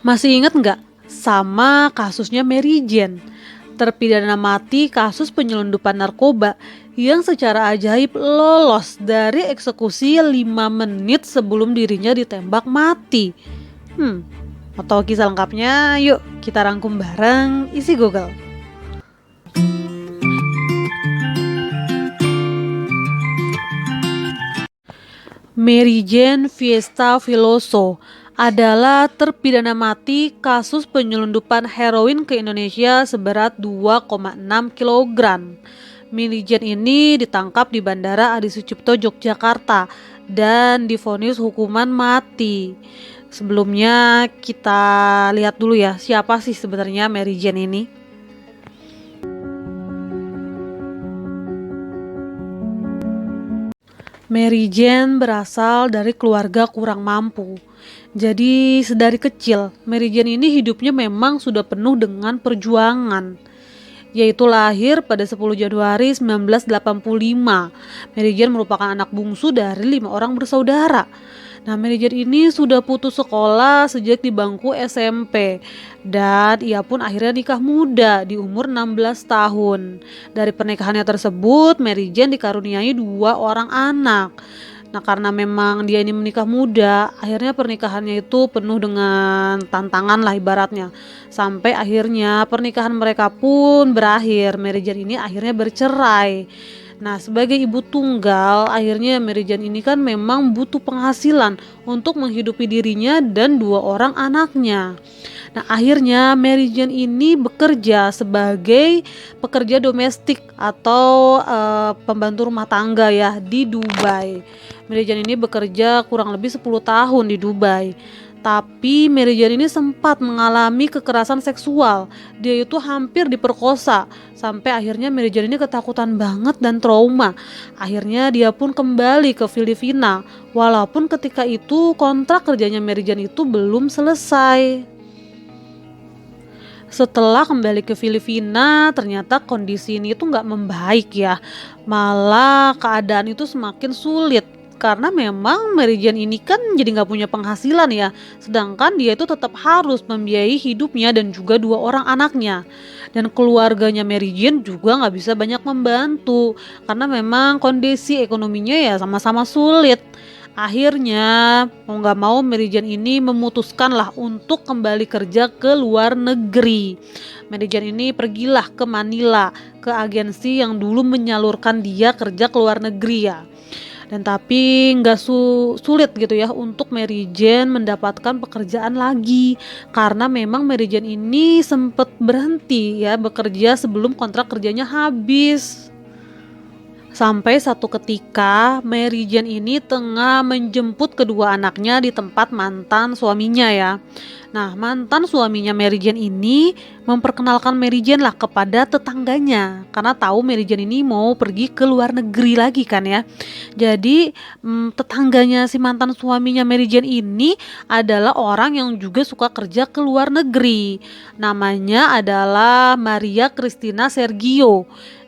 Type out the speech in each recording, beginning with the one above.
Masih ingat nggak sama kasusnya Mary Jane, terpidana mati kasus penyelundupan narkoba yang secara ajaib lolos dari eksekusi 5 menit sebelum dirinya ditembak mati. Mau tahu kisah lengkapnya? Yuk kita rangkum bareng isi Google. Mary Jane Fiesta Veloso adalah terpidana mati kasus penyelundupan heroin ke Indonesia seberat 2,6 kg. Mary Jane ini ditangkap di Bandara Adi Sucipto, Yogyakarta dan divonis hukuman mati. Sebelumnya kita lihat dulu ya, siapa sih sebenarnya Mary Jane ini? Mary Jane berasal dari keluarga kurang mampu. Jadi sedari kecil, Mary Jane ini hidupnya memang sudah penuh dengan perjuangan. Yaitu lahir pada 10 Januari 1985. Mary Jane merupakan anak bungsu dari 5 orang bersaudara. Nah, Mary Jane ini sudah putus sekolah sejak di bangku SMP dan ia pun akhirnya nikah muda di umur 16 tahun. Dari pernikahannya tersebut, Mary Jane dikaruniai 2 orang anak. Nah, karena memang dia ini menikah muda, akhirnya pernikahannya itu penuh dengan tantangan lah ibaratnya. Sampai akhirnya pernikahan mereka pun berakhir. Mary Jane ini akhirnya bercerai. Nah, sebagai ibu tunggal, akhirnya Mary Jane ini kan memang butuh penghasilan untuk menghidupi dirinya dan 2 orang anaknya. Nah, akhirnya Mary Jane ini bekerja sebagai pekerja domestik atau pembantu rumah tangga ya di Dubai. Mary Jane ini bekerja kurang lebih 10 tahun di Dubai. Tapi Mary Jane ini sempat mengalami kekerasan seksual. Dia itu hampir diperkosa. Sampai akhirnya Mary Jane ini ketakutan banget dan trauma. Akhirnya dia pun kembali ke Filipina. Walaupun ketika itu kontrak kerjanya Mary Jane itu belum selesai. Setelah kembali ke Filipina, ternyata kondisi ini tuh nggak membaik ya. Malah keadaan itu semakin sulit. Karena memang Mary Jane ini kan jadi nggak punya penghasilan ya. Sedangkan dia itu tetap harus membiayai hidupnya dan juga 2 orang anaknya. Dan keluarganya Mary Jane juga nggak bisa banyak membantu. Karena memang kondisi ekonominya ya sama-sama sulit. Akhirnya mau nggak mau Mary Jane ini memutuskan lah untuk kembali kerja ke luar negeri. Mary Jane ini pergilah ke Manila, ke agensi yang dulu menyalurkan dia kerja ke luar negeri ya. Dan tapi nggak sulit gitu ya untuk Mary Jane mendapatkan pekerjaan lagi karena memang Mary Jane ini sempat berhenti ya bekerja sebelum kontrak kerjanya habis. Sampai satu ketika Mary Jane ini tengah menjemput kedua anaknya di tempat mantan suaminya ya. Nah, mantan suaminya Mary Jane ini memperkenalkan Mary Jane lah kepada tetangganya karena tahu Mary Jane ini mau pergi ke luar negeri lagi kan ya. Jadi tetangganya si mantan suaminya Mary Jane ini adalah orang yang juga suka kerja ke luar negeri. Namanya adalah Maria Cristina Sergio.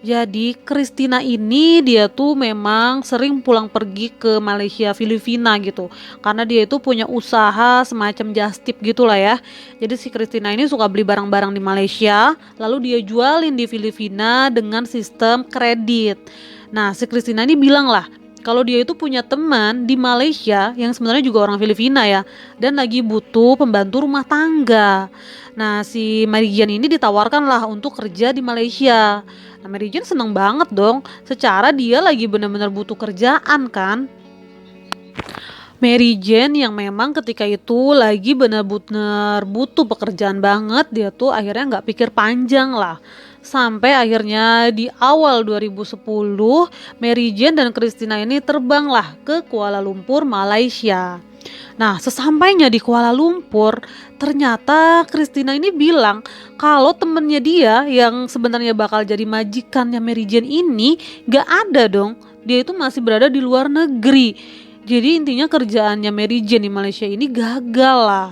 Jadi Christina ini dia tuh memang sering pulang pergi ke Malaysia, Filipina gitu. Karena dia itu punya usaha semacam just tip gitulah ya. Jadi si Christina ini suka beli barang-barang di Malaysia, lalu dia jualin di Filipina dengan sistem kredit. Nah, si Christina ini bilang lah kalau dia itu punya teman di Malaysia yang sebenarnya juga orang Filipina ya dan lagi butuh pembantu rumah tangga. Nah, si Mary Jane ini ditawarkan lah untuk kerja di Malaysia. Nah, Mary Jane seneng banget dong, secara dia lagi benar-benar butuh kerjaan kan. Mary Jane yang memang ketika itu lagi benar-benar butuh pekerjaan banget, dia tuh akhirnya nggak pikir panjang lah. Sampai akhirnya di awal 2010, Mary Jane dan Christina ini terbanglah ke Kuala Lumpur, Malaysia. Nah, sesampainya di Kuala Lumpur, ternyata Christina ini bilang kalau temennya dia yang sebenarnya bakal jadi majikannya Mary Jane ini gak ada dong. Dia itu masih berada di luar negeri. Jadi intinya kerjaannya Mary Jane di Malaysia ini gagal lah.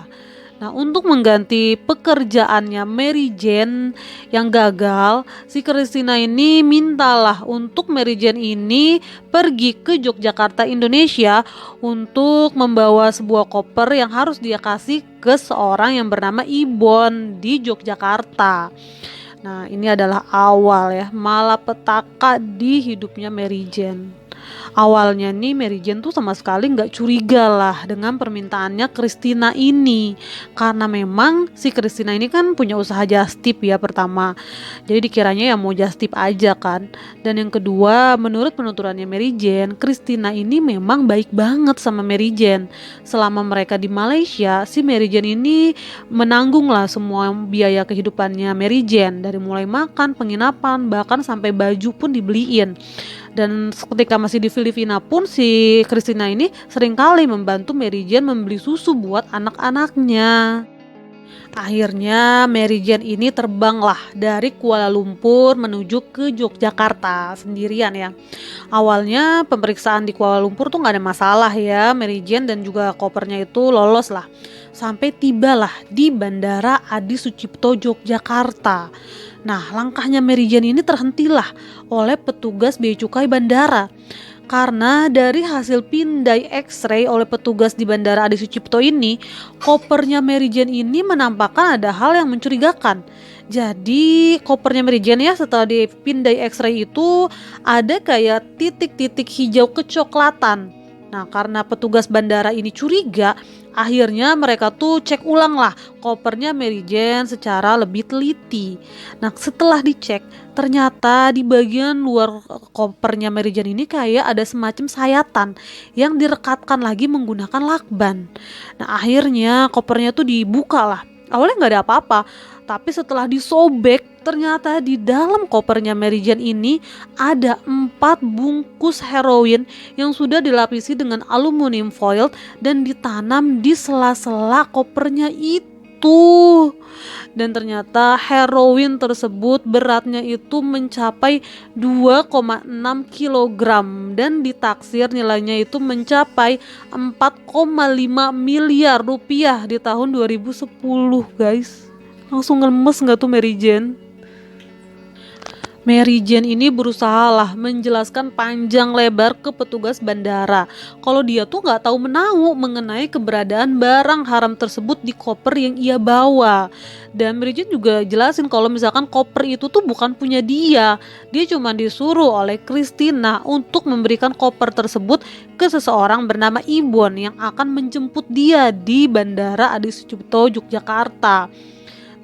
Nah, untuk mengganti pekerjaannya Mary Jane yang gagal, si Christina ini mintalah untuk Mary Jane ini pergi ke Yogyakarta, Indonesia untuk membawa sebuah koper yang harus dia kasih ke seorang yang bernama Ibon di Yogyakarta. Nah, ini adalah awal ya malapetaka di hidupnya Mary Jane. Awalnya nih Mary Jane tuh sama sekali nggak curiga lah dengan permintaannya Christina ini, karena memang si Christina ini kan punya usaha just tip ya pertama, jadi dikiranya ya mau just tip aja kan. Dan yang kedua, menurut penuturannya Mary Jane, Christina ini memang baik banget sama Mary Jane. Selama mereka di Malaysia, si Mary Jane ini menanggung lah semua biaya kehidupannya Mary Jane, dari mulai makan, penginapan, bahkan sampai baju pun dibeliin. Dan ketika masih di Filipina pun si Christina ini seringkali membantu Mary Jane membeli susu buat anak-anaknya. Akhirnya Mary Jane ini terbanglah dari Kuala Lumpur menuju ke Yogyakarta sendirian ya. Awalnya pemeriksaan di Kuala Lumpur tuh gak ada masalah ya, Mary Jane dan juga kopernya itu lolos lah. Sampai tibalah di Bandara Adi Sucipto Yogyakarta. Nah, langkahnya Mary Jane ini terhentilah oleh petugas bea cukai bandara. Karena dari hasil pindai X-ray oleh petugas di Bandara Adi Sucipto ini, kopernya Mary Jane ini menampakkan ada hal yang mencurigakan. Jadi kopernya Mary Jane ya setelah dipindai X-ray itu ada kayak titik-titik hijau kecoklatan. Nah, karena petugas bandara ini curiga, akhirnya mereka tuh cek ulang lah kopernya Mary Jane secara lebih teliti. Nah, setelah dicek, ternyata di bagian luar kopernya Mary Jane ini kayak ada semacam sayatan yang direkatkan lagi menggunakan lakban. Nah, akhirnya kopernya tuh dibuka lah. Awalnya nggak ada apa-apa, tapi setelah disobek, ternyata di dalam kopernya Mary Jane ini ada 4 bungkus heroin yang sudah dilapisi dengan aluminium foil dan ditanam di sela-sela kopernya itu. Dan ternyata heroin tersebut beratnya itu mencapai 2,6 kg dan ditaksir nilainya itu mencapai 4,5 miliar rupiah di tahun 2010 guys. Langsung ngemes gak tuh Mary Jane? Mary Jane ini berusaha lah menjelaskan panjang lebar ke petugas bandara kalau dia tuh gak tahu menahu mengenai keberadaan barang haram tersebut di koper yang ia bawa. Dan Mary Jane juga jelasin kalau misalkan koper itu tuh bukan punya dia cuma disuruh oleh Christina untuk memberikan koper tersebut ke seseorang bernama Ibon yang akan menjemput dia di Bandara Adi Sucipto Yogyakarta.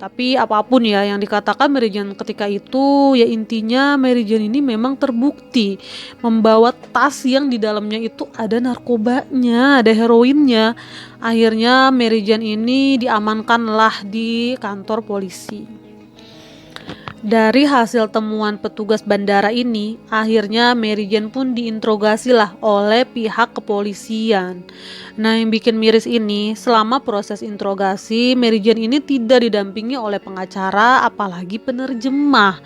Tapi apapun ya yang dikatakan Mary Jane ketika itu, ya intinya Mary Jane ini memang terbukti membawa tas yang di dalamnya itu ada narkobanya, ada heroinnya. Akhirnya Mary Jane ini diamankanlah di kantor polisi. Dari hasil temuan petugas bandara ini, akhirnya Mary Jane pun diinterogasi lah oleh pihak kepolisian. Nah, yang bikin miris ini, selama proses interogasi, Mary Jane ini tidak didampingi oleh pengacara, apalagi penerjemah.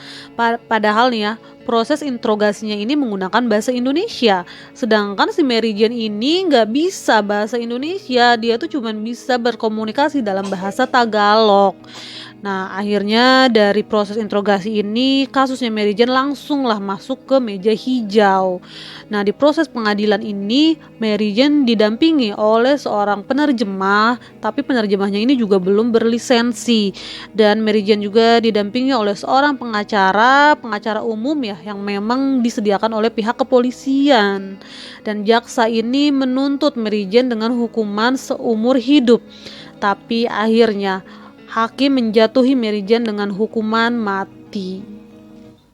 Padahal nih ya, proses interogasinya ini menggunakan bahasa Indonesia. Sedangkan si Mary Jane ini nggak bisa bahasa Indonesia, dia tuh cuma bisa berkomunikasi dalam bahasa Tagalog. Nah, akhirnya dari proses interogasi ini kasusnya Mary Jane langsunglah masuk ke meja hijau. Nah, di proses pengadilan ini Mary Jane didampingi oleh seorang penerjemah, tapi penerjemahnya ini juga belum berlisensi. Dan Mary Jane juga didampingi oleh seorang pengacara umum ya yang memang disediakan oleh pihak kepolisian. Dan jaksa ini menuntut Mary Jane dengan hukuman seumur hidup. Tapi akhirnya hakim menjatuhi Mary Jane dengan hukuman mati.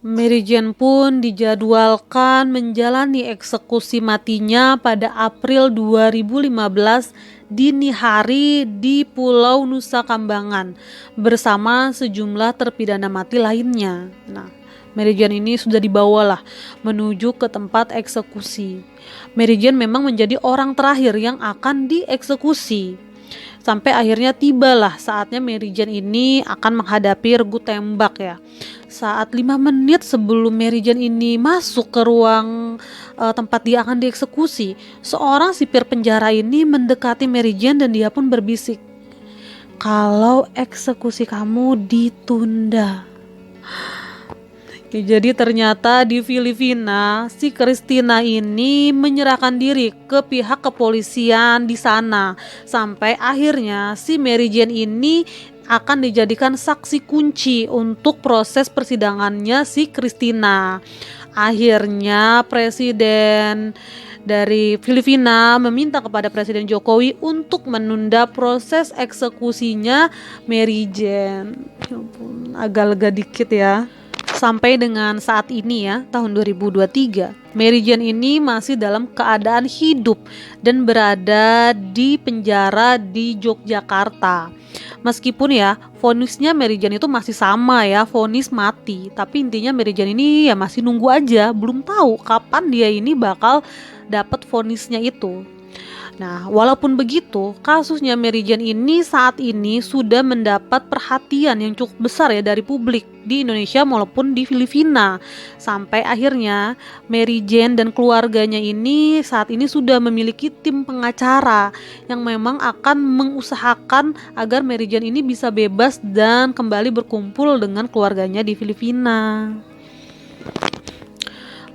Mary Jane pun dijadwalkan menjalani eksekusi matinya pada April 2015 dini hari di Pulau Nusa Kambangan bersama sejumlah terpidana mati lainnya. Nah, Mary Jane ini sudah dibawalah menuju ke tempat eksekusi. Mary Jane memang menjadi orang terakhir yang akan dieksekusi. Sampai akhirnya tibalah saatnya Mary Jane ini akan menghadapi regu tembak ya. Saat 5 menit sebelum Mary Jane ini masuk ke ruang tempat dia akan dieksekusi, seorang sipir penjara ini mendekati Mary Jane dan dia pun berbisik, kalau eksekusi kamu ditunda. Ya, jadi ternyata di Filipina si Christina ini menyerahkan diri ke pihak kepolisian di sana sampai akhirnya si Mary Jane ini akan dijadikan saksi kunci untuk proses persidangannya si Christina. Akhirnya presiden dari Filipina meminta kepada Presiden Jokowi untuk menunda proses eksekusinya Mary Jane. Ya ampun, agak lega dikit ya. Sampai dengan saat ini ya, tahun 2023, Mary Jane ini masih dalam keadaan hidup dan berada di penjara di Yogyakarta. Meskipun ya, vonisnya Mary Jane itu masih sama ya, vonis mati. Tapi intinya Mary Jane ini ya masih nunggu aja, belum tahu kapan dia ini bakal dapat vonisnya itu. Nah, walaupun begitu, kasusnya Mary Jane ini saat ini sudah mendapat perhatian yang cukup besar ya dari publik di Indonesia maupun di Filipina. Sampai akhirnya Mary Jane dan keluarganya ini saat ini sudah memiliki tim pengacara yang memang akan mengusahakan agar Mary Jane ini bisa bebas dan kembali berkumpul dengan keluarganya di Filipina.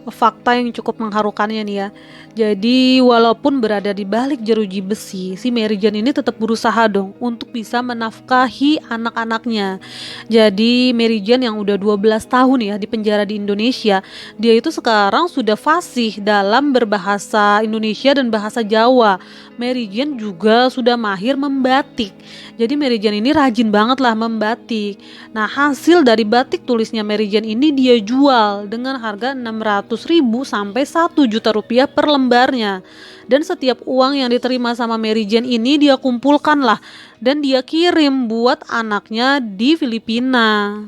Fakta yang cukup mengharukannya nih ya. Jadi walaupun berada di balik jeruji besi, si Mary Jane ini tetap berusaha dong untuk bisa menafkahi anak-anaknya. Jadi Mary Jane yang udah 12 tahun ya di penjara di Indonesia, dia itu sekarang sudah fasih dalam berbahasa Indonesia dan bahasa Jawa. Mary Jane juga sudah mahir membatik. Jadi Mary Jane ini rajin banget lah membatik. Nah, hasil dari batik tulisnya Mary Jane ini dia jual dengan harga 600.000 sampai 1 juta rupiah per lembarnya. Dan setiap uang yang diterima sama Mary Jane ini dia kumpulkan lah dan dia kirim buat anaknya di Filipina.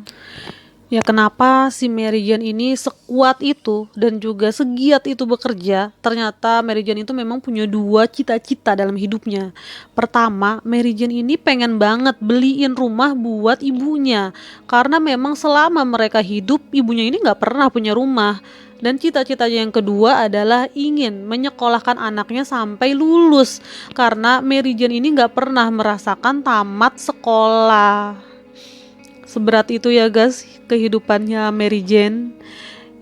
Ya, kenapa si Mary Jane ini sekuat itu dan juga segiat itu bekerja? Ternyata Mary Jane itu memang punya dua cita-cita dalam hidupnya. Pertama, Mary Jane ini pengen banget beliin rumah buat ibunya. Karena memang selama mereka hidup, ibunya ini gak pernah punya rumah. Dan cita-citanya yang kedua adalah ingin menyekolahkan anaknya sampai lulus. Karena Mary Jane ini gak pernah merasakan tamat sekolah. Seberat itu ya guys kehidupannya Mary Jane.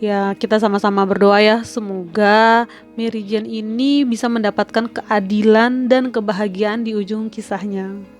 Ya, kita sama-sama berdoa ya, semoga Mary Jane ini bisa mendapatkan keadilan dan kebahagiaan di ujung kisahnya.